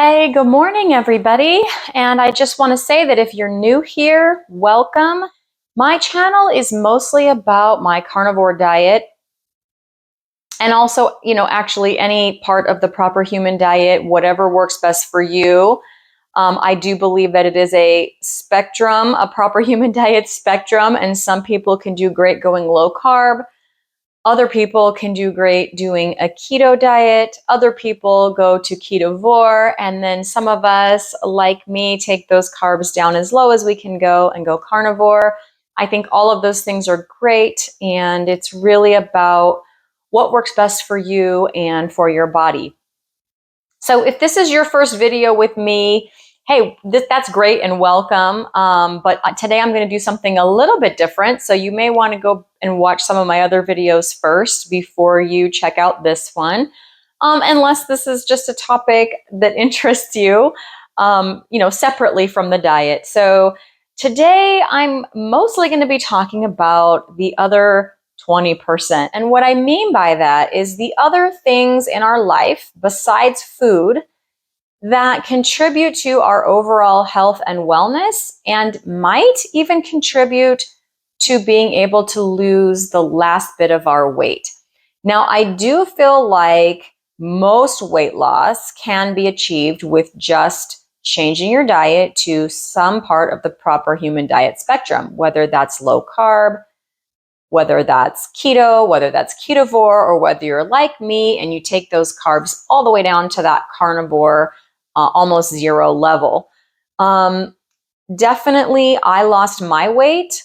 Hey, good morning, everybody. And I just want to say that if you're new here, welcome. My channel is mostly about my carnivore diet and also, actually any part of the proper human diet, whatever works best for you. I do believe that it is a spectrum, a proper human diet spectrum, and some people can do great going low carb. Other people can do great doing a keto diet. Other people go to ketovore. And then some of us, like me, take those carbs down as low as we can go and go carnivore. I think all of those things are great. And it's really about what works best for you and for your body. So if this is your first video with me, hey, that's great and welcome. But today I'm going to do something a little bit different. So you may want to go and watch some of my other videos first before you check out this one. Unless this is just a topic that interests you, separately from the diet. So today I'm mostly going to be talking about the other 20%. And what I mean by that is the other things in our life besides food that contribute to our overall health and wellness and might even contribute to being able to lose the last bit of our weight. Now, I do feel like most weight loss can be achieved with just changing your diet to some part of the proper human diet spectrum, whether that's low carb, whether that's keto, whether that's ketovore, or whether you're like me and you take those carbs all the way down to that carnivore, almost zero level. Definitely, I lost my weight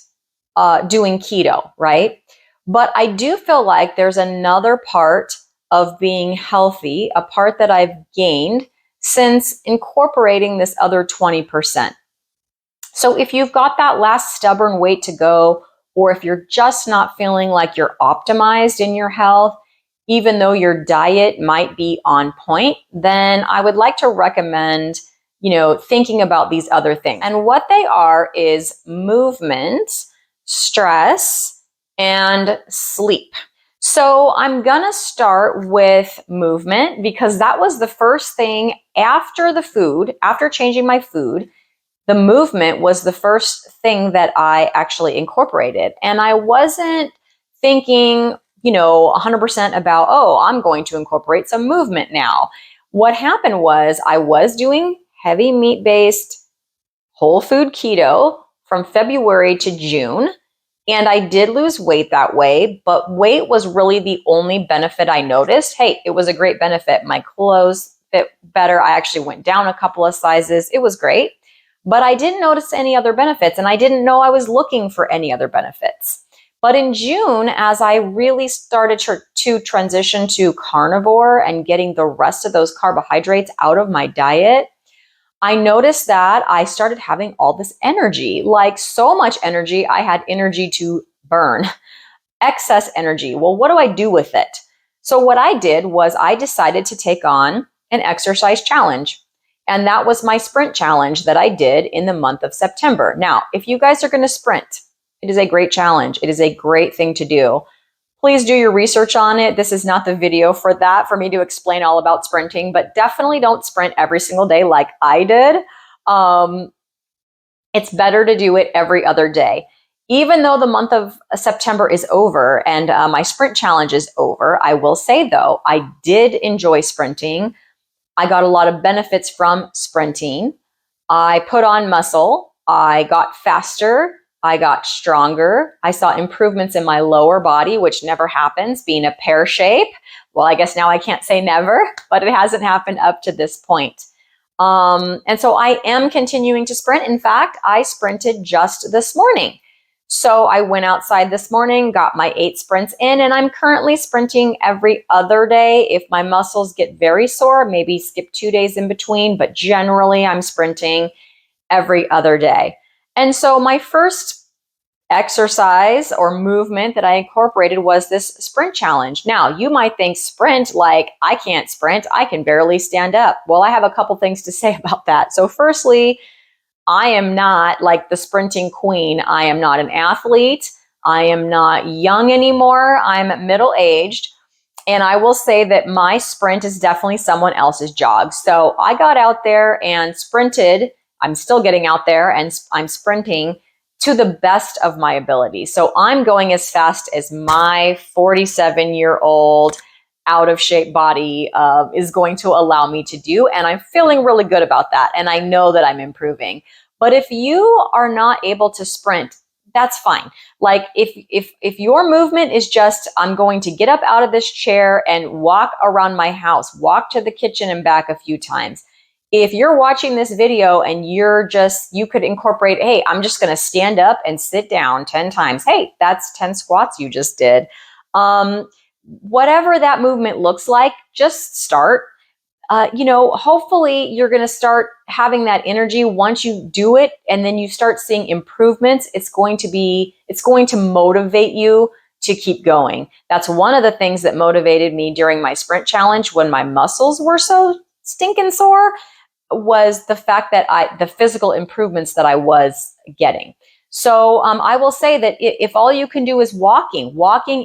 doing keto, right? But I do feel like there's another part of being healthy, a part that I've gained since incorporating this other 20%. So if you've got that last stubborn weight to go, or if you're just not feeling like you're optimized in your health, even though your diet might be on point, then I would like to recommend, thinking about these other things. And what they are is movement, stress, and sleep. So I'm going to start with movement because that was the first thing after the food, after changing my food. The movement was the first thing that I actually incorporated. And I wasn't thinking, 100% about, I'm going to incorporate some movement now. What happened was I was doing heavy meat-based whole food keto from February to June. And I did lose weight that way, but weight was really the only benefit I noticed. Hey, it was a great benefit. My clothes fit better. I actually went down a couple of sizes. It was great. But I didn't notice any other benefits, and I didn't know I was looking for any other benefits. But in June, as I really started to transition to carnivore and getting the rest of those carbohydrates out of my diet, I noticed that I started having all this energy, like so much energy, I had energy to burn, excess energy. Well, what do I do with it? So what I did was I decided to take on an exercise challenge. And that was my sprint challenge that I did in the month of September. Now, if you guys are going to sprint, it is a great challenge. It is a great thing to do. Please do your research on it. This is not the video for that, for me to explain all about sprinting, but definitely don't sprint every single day like I did. It's better to do it every other day. Even though the month of September is over and my sprint challenge is over, I will say though, I did enjoy sprinting. I got a lot of benefits from sprinting. I put on muscle. I got faster. I got stronger. I saw improvements in my lower body, which never happens, being a pear shape. Well, I guess now I can't say never, but it hasn't happened up to this point. And so I am continuing to sprint. In fact, I sprinted just this morning. So I went outside this morning, got my 8 sprints in, and I'm currently sprinting every other day. If my muscles get very sore, maybe skip 2 days in between, but generally I'm sprinting every other day. And so my first exercise or movement that I incorporated was this sprint challenge. Now, you might think sprint, like I can't sprint, I can barely stand up. Well, I have a couple things to say about that. So firstly, I am not like the sprinting queen. I am not an athlete. I am not young anymore. I'm middle-aged. And I will say that my sprint is definitely someone else's jog. So I got out there and sprinted. I'm still getting out there and I'm sprinting to the best of my ability. So I'm going as fast as my 47-year-old out of shape body is going to allow me to do. And I'm feeling really good about that. And I know that I'm improving. But if you are not able to sprint, that's fine. Like if your movement is just, I'm going to get up out of this chair and walk around my house, walk to the kitchen and back a few times. If you're watching this video and you could incorporate, hey, I'm just going to stand up and sit down 10 times. Hey, that's 10 squats you just did. Whatever that movement looks like, just start. Hopefully you're going to start having that energy once you do it, and then you start seeing improvements. It's going to motivate you to keep going. That's one of the things that motivated me during my sprint challenge when my muscles were so stinking sore, was the fact that the physical improvements that I was getting. So I will say that if all you can do is walking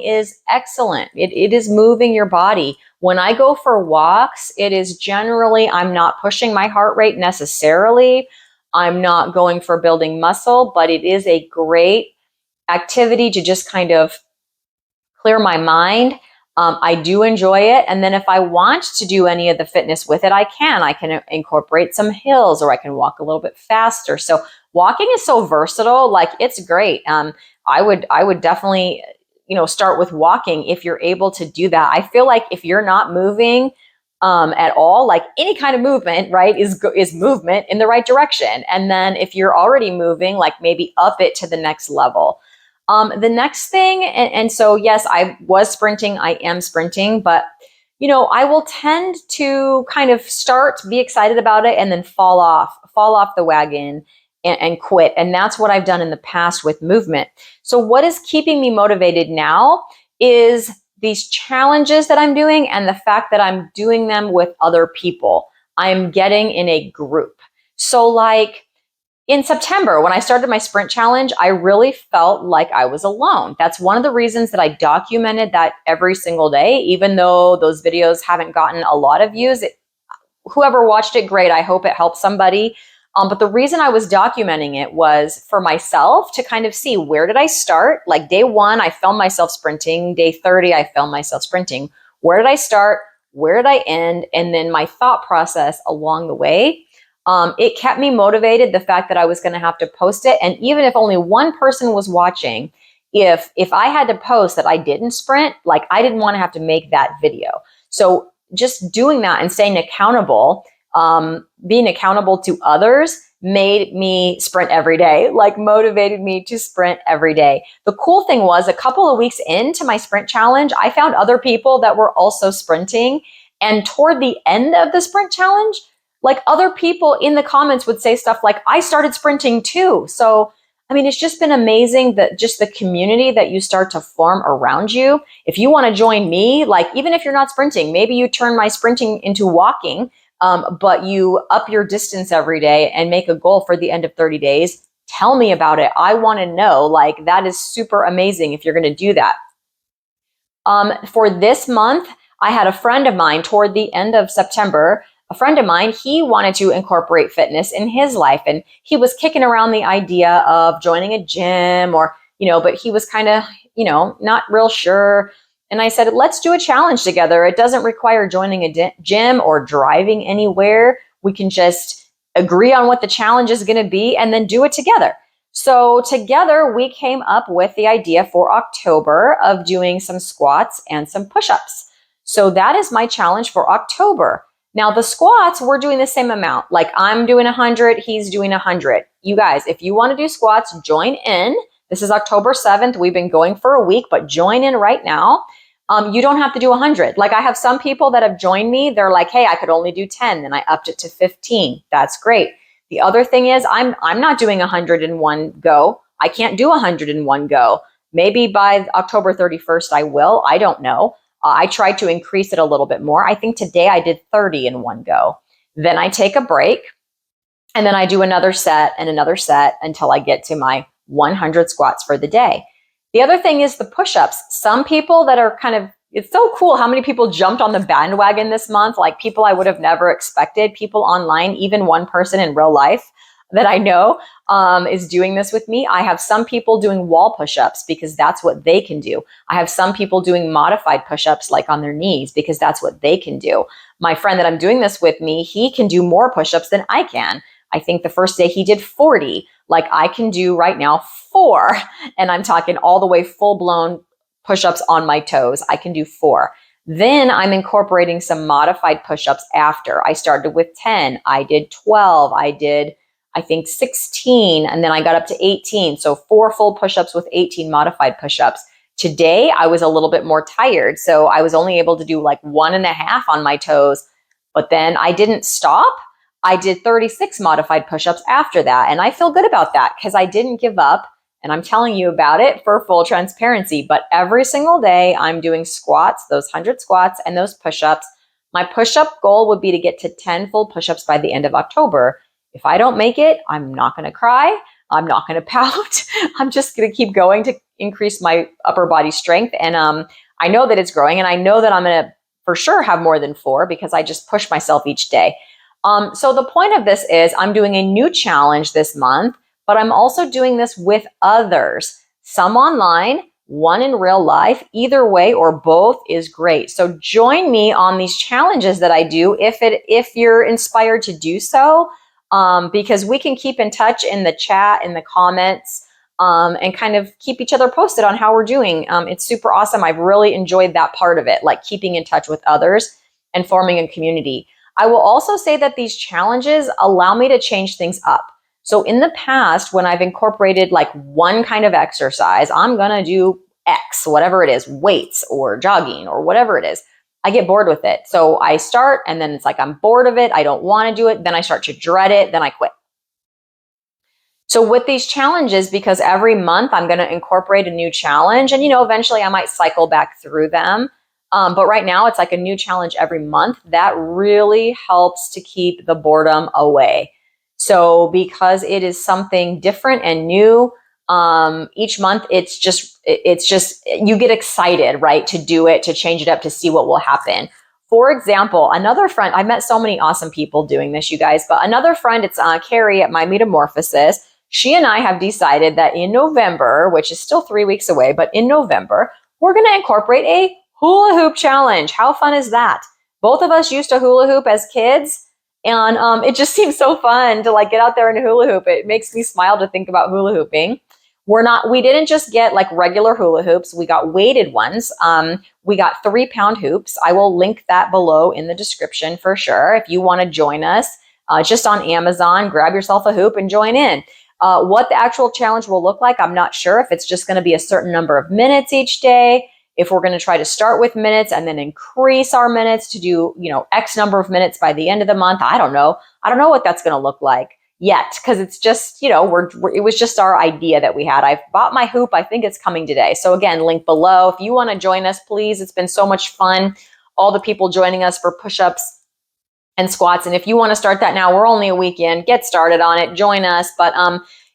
is excellent. It is moving your body. When I go for walks, it is generally, I'm not pushing my heart rate necessarily. I'm not going for building muscle, but it is a great activity to just kind of clear my mind. I do enjoy it. And then if I want to do any of the fitness with it, I can incorporate some hills, or I can walk a little bit faster. So walking is so versatile. Like, it's great. I would definitely, start with walking if you're able to do that. I feel like if you're not moving at all, like any kind of movement, right, is movement in the right direction. And then if you're already moving, like maybe up it to the next level. The next thing, and so yes, I was sprinting, I am sprinting, but I will tend to kind of be excited about it, and then fall off the wagon and quit. And that's what I've done in the past with movement. So what is keeping me motivated now is these challenges that I'm doing, and the fact that I'm doing them with other people. I'm getting in a group. So like, in September, when I started my sprint challenge, I really felt like I was alone. That's one of the reasons that I documented that every single day, even though those videos haven't gotten a lot of views. Whoever watched it, great. I hope it helped somebody. But the reason I was documenting it was for myself to kind of see, where did I start? Like, day 1, I filmed myself sprinting. Day 30, I filmed myself sprinting. Where did I start? Where did I end? And then my thought process along the way. It kept me motivated, the fact that I was going to have to post it. And even if only one person was watching, if I had to post that I didn't sprint, like, I didn't want to have to make that video. So just doing that and staying accountable, being accountable to others, made me sprint every day, like motivated me to sprint every day. The cool thing was, a couple of weeks into my sprint challenge, I found other people that were also sprinting. And toward the end of the sprint challenge, like, other people in the comments would say stuff like, I started sprinting too. So, I mean, it's just been amazing that just the community that you start to form around you. If you want to join me, like, even if you're not sprinting, maybe you turn my sprinting into walking, but you up your distance every day and make a goal for the end of 30 days. Tell me about it. I want to know. Like, that is super amazing if you're going to do that. For this month, I had a friend of mine toward the end of September. A friend of mine, he wanted to incorporate fitness in his life, and he was kicking around the idea of joining a gym, or, but he was kind of, not real sure. And I said, let's do a challenge together. It doesn't require joining a gym or driving anywhere. We can just agree on what the challenge is going to be and then do it together. So together we came up with the idea for October of doing some squats and some push-ups. So that is my challenge for October. Now, the squats, we're doing the same amount. Like, I'm doing 100, he's doing 100. You guys, if you want to do squats, join in. This is October 7th. We've been going for a week, but join in right now. You don't have to do 100. Like, I have some people that have joined me. They're like, hey, I could only do 10. Then I upped it to 15. That's great. The other thing is, I'm not doing 100 in one go. I can't do 100 in one go. Maybe by October 31st, I will. I don't know. I tried to increase it a little bit more. I think today I did 30 in one go. Then I take a break, and then I do another set and another set until I get to my 100 squats for the day. The other thing is the push-ups. Some people that are kind of it's so cool how many people jumped on the bandwagon this month, like people I would have never expected, people online, even one person in real life that I know is doing this with me. I have some people doing wall push-ups because that's what they can do. I have some people doing modified push-ups like on their knees because that's what they can do. My friend that I'm doing this with me, he can do more push-ups than I can. I think the first day he did 40. Like I can do right now 4. And I'm talking all the way full-blown push-ups on my toes. I can do 4. Then I'm incorporating some modified push-ups after. I started with 10. I did 12. I did, I think, 16. And then I got up to 18. So 4 full push-ups with 18 modified push-ups. Today, I was a little bit more tired. So I was only able to do like 1.5 on my toes. But then I didn't stop. I did 36 modified push-ups after that. And I feel good about that because I didn't give up. And I'm telling you about it for full transparency. But every single day I'm doing squats, those 100 squats and those push-ups. My push-up goal would be to get to 10 full push-ups by the end of October. If I don't make it, I'm not going to cry. I'm not going to pout. I'm just going to keep going to increase my upper body strength. And I know that it's growing, and I know that I'm going to for sure have more than 4 because I just push myself each day. So the point of this is I'm doing a new challenge this month, but I'm also doing this with others, some online, one in real life. Either way or both is great. So join me on these challenges that I do if you're inspired to do so, because we can keep in touch in the chat, in the comments, and kind of keep each other posted on how we're doing. It's super awesome. I've really enjoyed that part of it, like keeping in touch with others and forming a community. I will also say that these challenges allow me to change things up. So in the past, when I've incorporated like one kind of exercise, I'm going to do X, whatever it is, weights or jogging or whatever it is, I get bored with it. So I start and then it's like I'm bored of it. I don't want to do it. Then I start to dread it. Then I quit. So with these challenges, because every month I'm going to incorporate a new challenge and, eventually I might cycle back through them. But right now it's like a new challenge every month. That really helps to keep the boredom away. So because it is something different and new, each month it's just, you get excited, right? To do it, to change it up, to see what will happen. For example, another friend, I met so many awesome people doing this, you guys, but another friend, it's Carrie at My Metamorphosis. She and I have decided that in November, which is still 3 weeks away, but in November, we're going to incorporate a hula hoop challenge. How fun is that? Both of us used to hula hoop as kids, and it just seems so fun to like get out there and hula hoop. It makes me smile to think about hula hooping. We didn't just get like regular hula hoops. We got weighted ones. We got 3-pound hoops. I will link that below in the description for sure. If you want to join us, just on Amazon, grab yourself a hoop and join in. What the actual challenge will look like, I'm not sure. If it's just going to be a certain number of minutes each day, if we're going to try to start with minutes and then increase our minutes to do, X number of minutes by the end of the month. I don't know. I don't know what that's going to look like yet, because it's just, it was just our idea that we had. I've bought my hoop. I think it's coming today. So again, link below. If you want to join us, please. It's been so much fun. All the people joining us for push-ups and squats. And if you want to start that now, we're only a weekend. Get started on it. Join us. But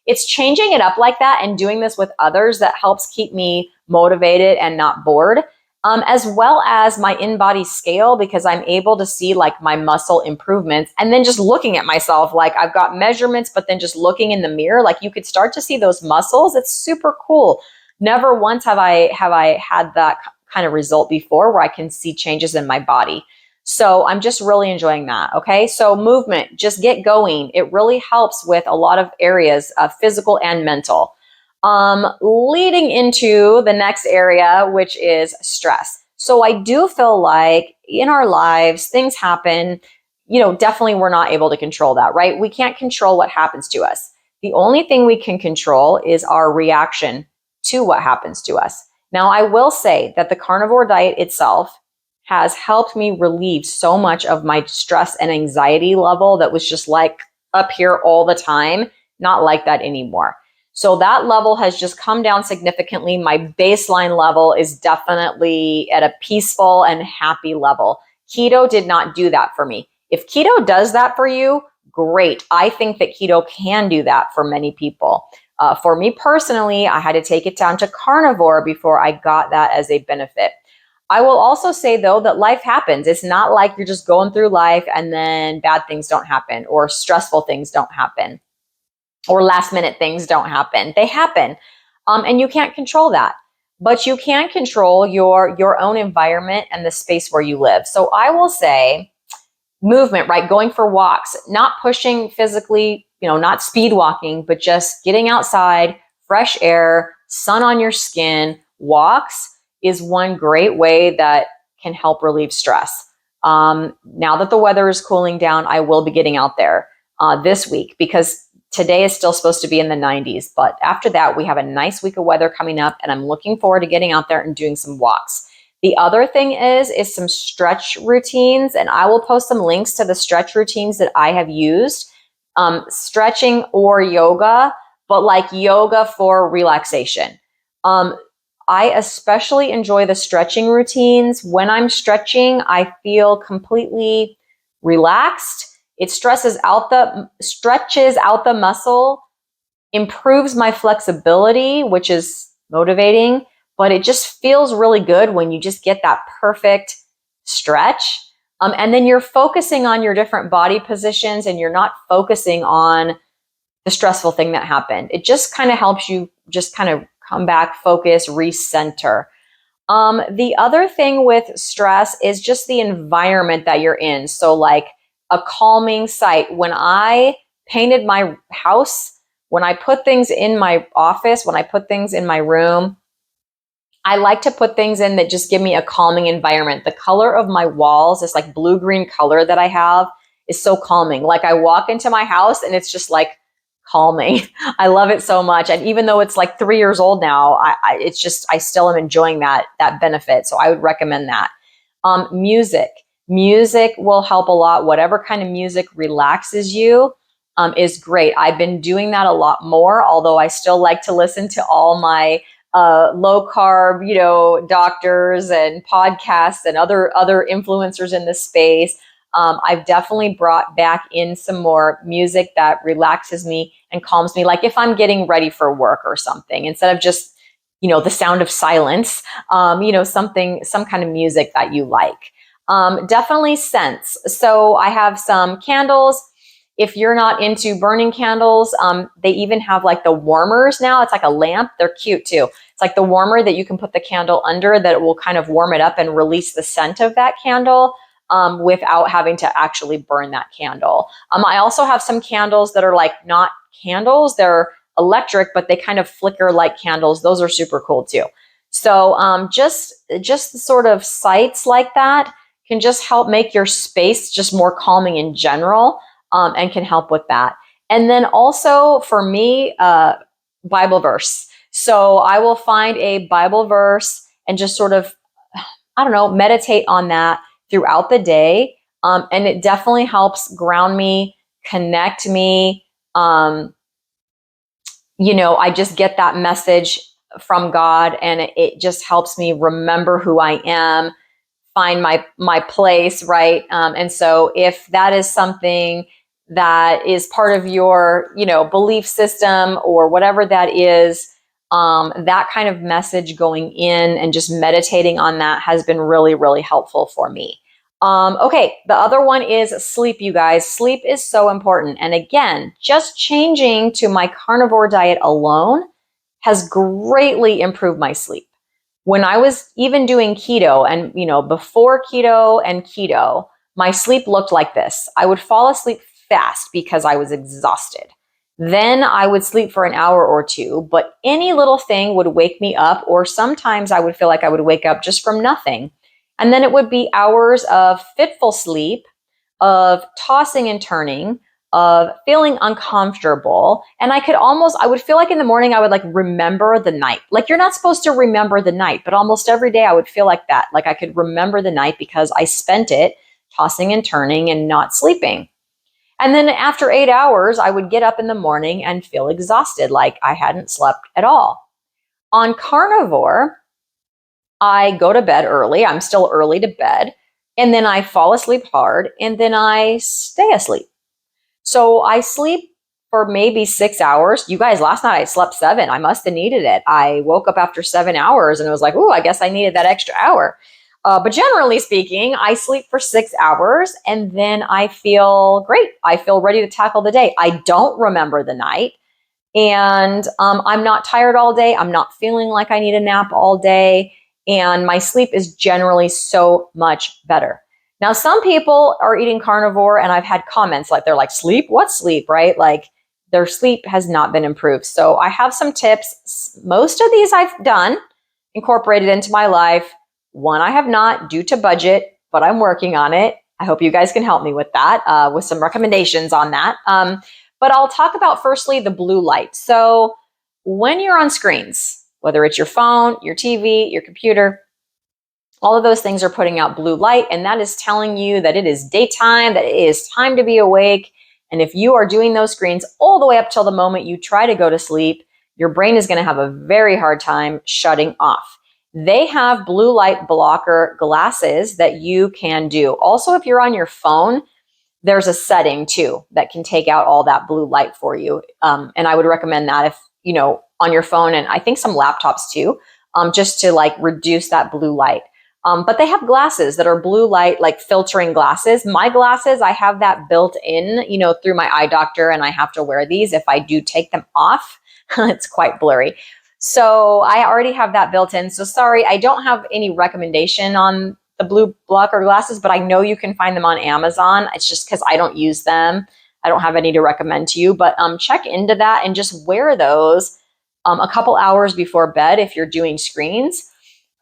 it's changing it up like that and doing this with others that helps keep me motivated and not bored, as well as my in-body scale, because I'm able to see like my muscle improvements. And then just looking at myself, like I've got measurements, but then just looking in the mirror, like you could start to see those muscles. It's super cool. Never once have I had that kind of result before where I can see changes in my body. So I'm just really enjoying that. Okay. So movement, just get going. It really helps with a lot of areas, physical and mental. Leading into the next area, which is stress. So I do feel like in our lives, things happen, definitely we're not able to control that, right? We can't control what happens to us. The only thing we can control is our reaction to what happens to us. Now, I will say that the carnivore diet itself has helped me relieve so much of my stress and anxiety level that was just like up here all the time, not like that anymore. So that level has just come down significantly. My baseline level is definitely at a peaceful and happy level. Keto did not do that for me. If keto does that for you, great. I think that keto can do that for many people. For me personally, I had to take it down to carnivore before I got that as a benefit. I will also say though that life happens. It's not like you're just going through life and then bad things don't happen or stressful things don't happen or last minute things don't happen. They happen. And you can't control that. But you can control your own environment and the space where you live. So I will say movement, right? Going for walks, not pushing physically, not speed walking, but just getting outside, fresh air, sun on your skin, walks is one great way that can help relieve stress. Now that the weather is cooling down, I will be getting out there this week because today is still supposed to be in the 90s. But after that, we have a nice week of weather coming up, and I'm looking forward to getting out there and doing some walks. The other thing is some stretch routines, and I will post some links to the stretch routines that I have used, stretching or yoga, but like yoga for relaxation. I especially enjoy the stretching routines. When I'm stretching, I feel completely relaxed. It stretches out the muscle, improves my flexibility, which is motivating, but it just feels really good when you just get that perfect stretch. And then you're focusing on your different body positions and you're not focusing on the stressful thing that happened. It just kind of helps you just kind of come back, focus, recenter. The other thing with stress is just the environment that you're in. So like a calming site. When I painted my house, when I put things in my office, when I put things in my room, I like to put things in that just give me a calming environment. The color of my walls, this like blue-green color that I have, is so calming. Like I walk into my house and it's just like calming. I love it so much. And even though it's like 3 years old now, I still am enjoying that benefit. So I would recommend that. Music will help a lot. Whatever kind of music relaxes you is great. I've been doing that a lot more, although I still like to listen to all my low carb, doctors and podcasts and other influencers in the space. I've definitely brought back in some more music that relaxes me and calms me. Like if I'm getting ready for work or something, instead of just, the sound of silence, some kind of music that you like. Definitely scents. So I have some candles. If you're not into burning candles, they even have like the warmers now. It's like a lamp. They're cute too. It's like the warmer that you can put the candle under that it will kind of warm it up and release the scent of that candle without having to actually burn that candle. I also have some candles that are like not candles. They're electric, but they kind of flicker like candles. Those are super cool too. So just sort of sites like that can just help make your space just more calming in general, and can help with that. And then also for me, Bible verse. So I will find a Bible verse and just sort of, meditate on that throughout the day. And it definitely helps ground me, connect me. I just get that message from God, and it just helps me remember who I am, find my place, right? And so if that is something that is part of your, belief system or whatever that is, that kind of message going in and just meditating on that has been really, really helpful for me. Okay, the other one is sleep, you guys. Sleep is so important. And again, just changing to my carnivore diet alone has greatly improved my sleep. When I was even doing keto and, before keto and keto, my sleep looked like this. I would fall asleep fast because I was exhausted. Then I would sleep for an hour or two, but any little thing would wake me up, or sometimes I would feel like I would wake up just from nothing. And then it would be hours of fitful sleep, of tossing and turning, of feeling uncomfortable. And I would feel like in the morning, I would like remember the night. Like you're not supposed to remember the night, but almost every day I would feel like that. Like I could remember the night because I spent it tossing and turning and not sleeping. And then after 8 hours, I would get up in the morning and feel exhausted, like I hadn't slept at all. On carnivore, I go to bed early. I'm still early to bed. And then I fall asleep hard, and then I stay asleep. So I sleep for maybe 6 hours. You guys, last night I slept 7. I must have needed it. I woke up after 7 hours and it was like, I guess I needed that extra hour. But generally speaking, I sleep for 6 hours and then I feel great. I feel ready to tackle the day. I don't remember the night. And I'm not tired all day. I'm not feeling like I need a nap all day. And my sleep is generally so much better. Now, some people are eating carnivore, and I've had comments like, they're like, sleep? What sleep, right? Like, their sleep has not been improved. So I have some tips. Most of these I've done, incorporated into my life. One I have not, due to budget, but I'm working on it. I hope you guys can help me with that, with some recommendations on that. But I'll talk about firstly the blue light. So when you're on screens, whether it's your phone, your TV, your computer, all of those things are putting out blue light, and that is telling you that it is daytime, that it is time to be awake. And if you are doing those screens all the way up till the moment you try to go to sleep, your brain is going to have a very hard time shutting off. They have blue light blocker glasses that you can do. Also, if you're on your phone, there's a setting too that can take out all that blue light for you. And I would recommend that if, on your phone, and I think some laptops too, just to like reduce that blue light. But they have glasses that are blue light, like filtering glasses. My glasses, I have that built in, through my eye doctor, and I have to wear these. If I do take them off, it's quite blurry. So I already have that built in. So sorry, I don't have any recommendation on the blue blocker glasses, but I know you can find them on Amazon. It's just because I don't use them. I don't have any to recommend to you, but check into that and just wear those a couple hours before bed if you're doing screens.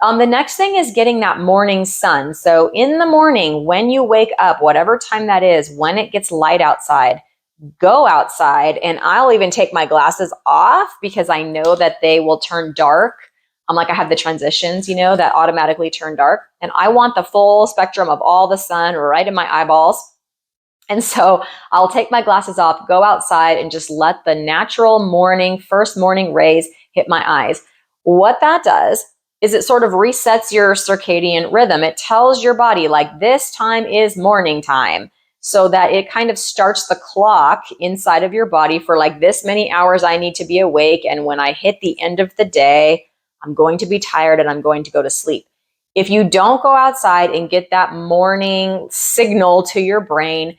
The next thing is getting that morning sun. So in the morning, when you wake up, whatever time that is, when it gets light outside, go outside. And I'll even take my glasses off because I know that they will turn dark. Like I have the transitions, that automatically turn dark. And I want the full spectrum of all the sun right in my eyeballs. And so I'll take my glasses off, go outside, and just let the natural first morning rays hit my eyes. What that does is it sort of resets your circadian rhythm. It tells your body like this time is morning time, so that it kind of starts the clock inside of your body for like this many hours I need to be awake. And when I hit the end of the day, I'm going to be tired and I'm going to go to sleep. If you don't go outside and get that morning signal to your brain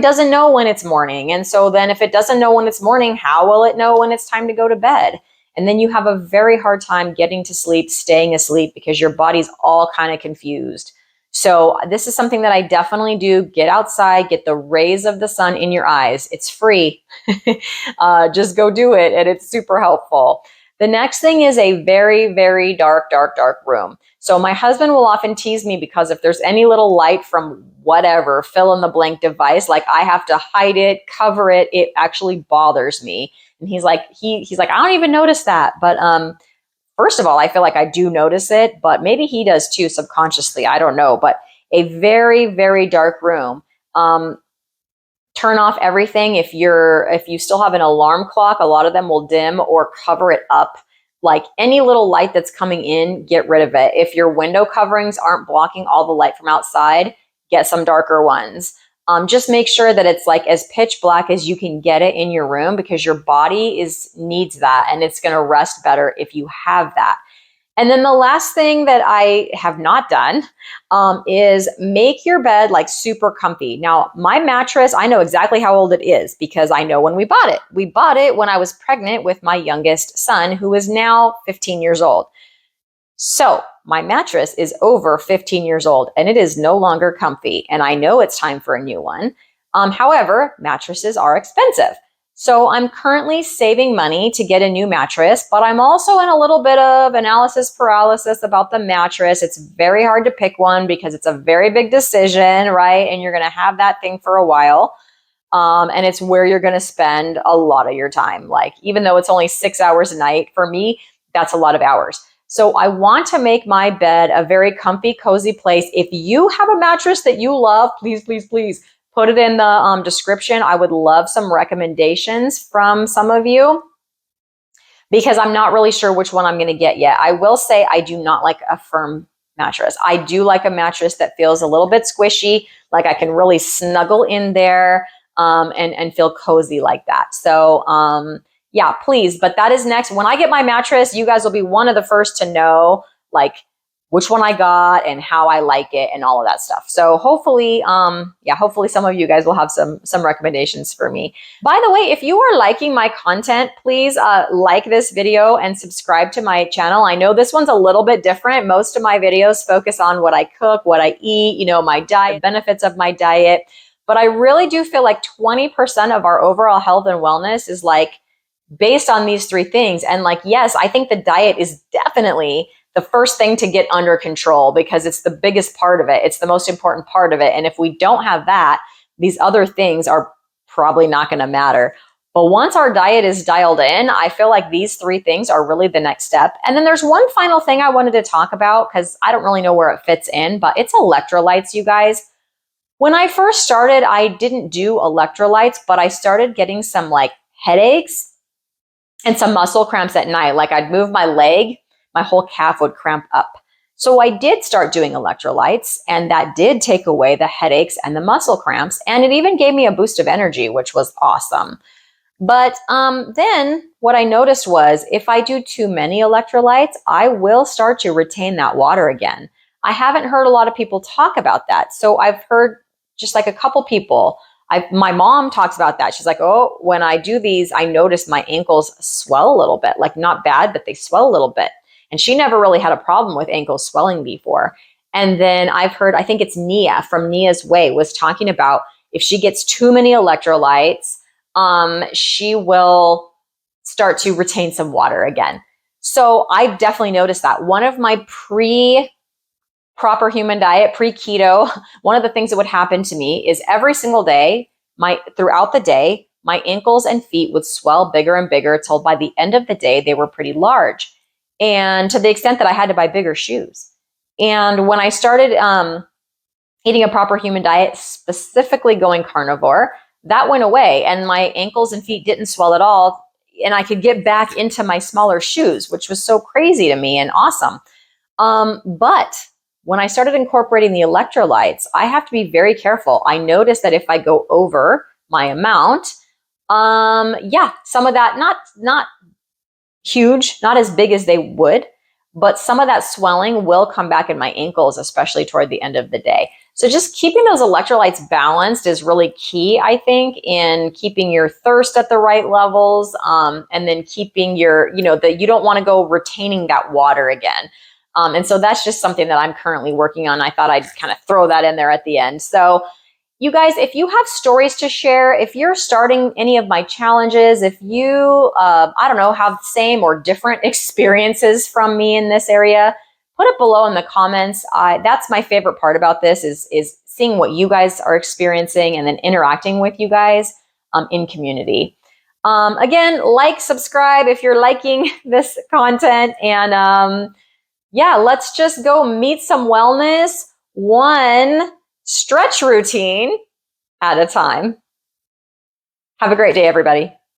doesn't know when it's morning. And so then if it doesn't know when it's morning, how will it know when it's time to go to bed? And then you have a very hard time getting to sleep, staying asleep, because your body's all kind of confused. So this is something that I definitely do. Get outside, get the rays of the sun in your eyes. It's free. Just go do it. And it's super helpful. The next thing is a very, very dark, dark, dark room. So my husband will often tease me because if there's any little light from whatever, fill in the blank device, like I have to hide it, cover it, it actually bothers me. And he's like, I don't even notice that. But first of all, I feel like I do notice it, but maybe he does too subconsciously. I don't know. But a very, very dark room. Turn off everything. If you still have an alarm clock, a lot of them will dim or cover it up. Like any little light that's coming in, get rid of it. If your window coverings aren't blocking all the light from outside, get some darker ones. Just make sure that it's like as pitch black as you can get it in your room, because your body needs that, and it's going to rest better if you have that. And then the last thing that I have not done is make your bed like super comfy. Now, my mattress, I know exactly how old it is because I know when we bought it. We bought it when I was pregnant with my youngest son, who is now 15 years old. So my mattress is over 15 years old and it is no longer comfy. And I know it's time for a new one. However, mattresses are expensive. So I'm currently saving money to get a new mattress, but I'm also in a little bit of analysis paralysis about the mattress. It's very hard to pick one because it's a very big decision, right? And you're going to have that thing for a while. And it's where you're going to spend a lot of your time. Like, even though it's only 6 hours a night, for me, that's a lot of hours. So I want to make my bed a very comfy, cozy place. If you have a mattress that you love, please, please, please, put it in the description. I would love some recommendations from some of you because I'm not really sure which one I'm going to get yet. I will say I do not like a firm mattress. I do like a mattress that feels a little bit squishy, like I can really snuggle in there and feel cozy like that. So yeah, please. But that is next. When I get my mattress, you guys will be one of the first to know, like, which one I got and how I like it and all of that stuff. So hopefully, hopefully some of you guys will have some recommendations for me. By the way, if you are liking my content, please like this video and subscribe to my channel. I know this one's a little bit different. Most of my videos focus on what I cook, what I eat, my diet, benefits of my diet. But I really do feel like 20% of our overall health and wellness is like based on these three things. And like, yes, I think the diet is definitely the first thing to get under control because it's the biggest part of it. It's the most important part of it. And if we don't have that, these other things are probably not going to matter. But once our diet is dialed in, I feel like these three things are really the next step. And then there's one final thing I wanted to talk about because I don't really know where it fits in, but it's electrolytes, you guys. When I first started, I didn't do electrolytes, but I started getting some like headaches and some muscle cramps at night. Like I'd move my leg, my whole calf would cramp up. So I did start doing electrolytes, and that did take away the headaches and the muscle cramps. And it even gave me a boost of energy, which was awesome. But then what I noticed was if I do too many electrolytes, I will start to retain that water again. I haven't heard a lot of people talk about that. So I've heard just like a couple people. My mom talks about that. She's like, oh, when I do these, I notice my ankles swell a little bit, like not bad, but they swell a little bit. And she never really had a problem with ankle swelling before. And then I've heard, I think it's Nia from Nia's Way was talking about if she gets too many electrolytes, she will start to retain some water again. So I definitely noticed that. One of my proper human diet, pre-keto, one of the things that would happen to me is every single day, throughout the day, my ankles and feet would swell bigger and bigger till by the end of the day, they were pretty large. And to the extent that I had to buy bigger shoes. And when I started eating a proper human diet, specifically going carnivore, that went away and my ankles and feet didn't swell at all. And I could get back into my smaller shoes, which was so crazy to me and awesome. But when I started incorporating the electrolytes, I have to be very careful. I noticed that if I go over my amount, some of that, not huge, not as big as they would, but some of that swelling will come back in my ankles, especially toward the end of the day. So just keeping those electrolytes balanced is really key, I think, in keeping your thirst at the right levels, and then keeping your, you don't want to go retaining that water again. And so that's just something that I'm currently working on. I thought I'd kind of throw that in there at the end. So you guys, if you have stories to share, if you're starting any of my challenges, if you, have same or different experiences from me in this area, put it below in the comments. That's my favorite part about this is seeing what you guys are experiencing and then interacting with you guys in community. Again, like, subscribe if you're liking this content. And let's just go meet some wellness, one stretch routine at a time. Have a great day, everybody.